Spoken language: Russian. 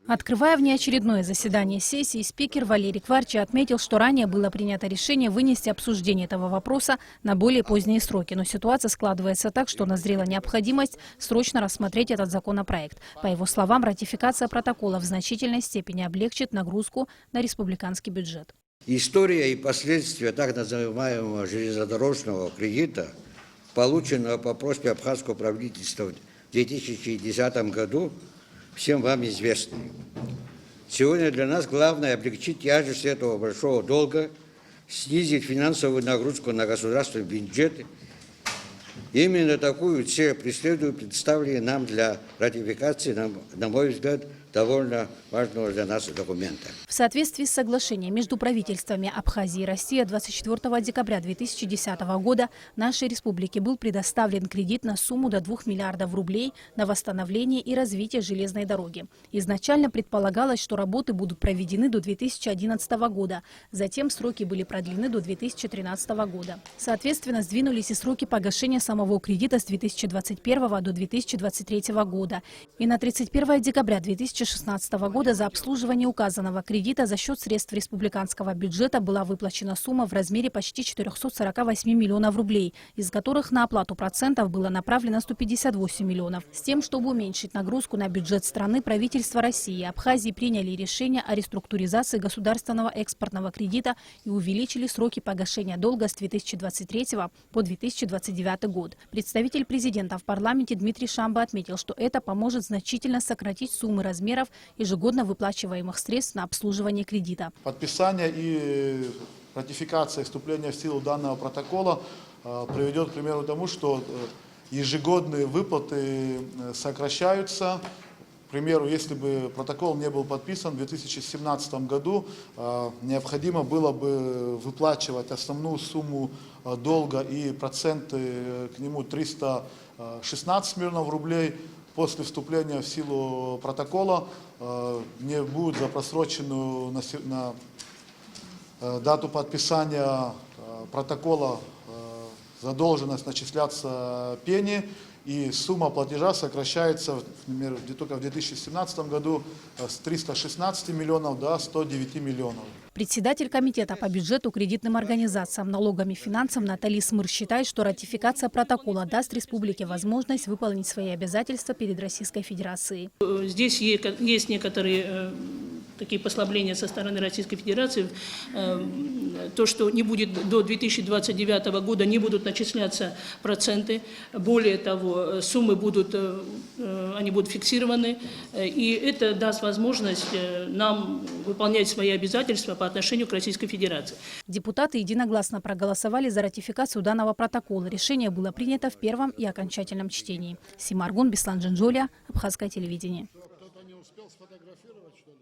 Открывая внеочередное заседание сессии, спикер Валерий Кварчи отметил, что ранее было принято решение вынести обсуждение этого вопроса на более поздние сроки. Но ситуация складывается так, что назрела необходимость срочно рассмотреть этот законопроект. По его словам, ратификация протокола в значительной степени облегчит нагрузку на республиканский бюджет. История и последствия так называемого железнодорожного кредита, полученного по просьбе абхазского правительства в 2010 году, всем вам известны. Сегодня для нас главное облегчить тяжесть этого большого долга, снизить финансовую нагрузку на государственный бюджет. Именно такую цель преследуют представленные нам для ратификации, на мой взгляд, довольно важного для нас документа. В соответствии с соглашением между правительствами Абхазии и России 24 декабря 2010 года нашей республике был предоставлен кредит на сумму до 2 миллиардов рублей на восстановление и развитие железной дороги. Изначально предполагалось, что работы будут проведены до 2011 года. Затем сроки были продлены до 2013 года. Соответственно, сдвинулись и сроки погашения самого кредита с 2021 до 2023 года. И на 31 декабря 2016 года за обслуживание указанного кредита за счет средств республиканского бюджета была выплачена сумма в размере почти 448 миллионов рублей, из которых на оплату процентов было направлено 158 миллионов. С тем, чтобы уменьшить нагрузку на бюджет страны, правительство России и Абхазии приняли решение о реструктуризации государственного экспортного кредита и увеличили сроки погашения долга с 2023 по 2029 год. Представитель президента в парламенте Дмитрий Шамба отметил, что это поможет значительно сократить суммы размеров ежегодно выплачиваемых средств на обслуживание кредита. Подписание и ратификация вступления в силу данного протокола приведет, к примеру, к тому, что ежегодные выплаты сокращаются. К примеру, если бы протокол не был подписан в 2017 году, необходимо было бы выплачивать основную сумму долга и проценты к нему 316 миллионов рублей. После вступления в силу протокола не будет за просроченную на дату подписания протокола задолженность начисляться пени, и сумма платежа сокращается, например, только в 2017 году с 316 миллионов до 109 миллионов. Председатель комитета по бюджету, кредитным организациям, налогам и финансам Наталья Смыр считает, что ратификация протокола даст республике возможность выполнить свои обязательства перед Российской Федерацией. Здесь есть некоторые такие послабления со стороны Российской Федерации. То, что не будет до 2029 года не будут начисляться проценты. Более того, суммы будут фиксированы. И это даст возможность нам выполнять свои обязательства по отношению к Российской Федерации. Депутаты единогласно проголосовали за ратификацию данного протокола. Решение было принято в первом и окончательном чтении. Сима Аргун, Беслан Джинджоля, Абхазское телевидение. Кто-то не успел сфотографировать, что ли?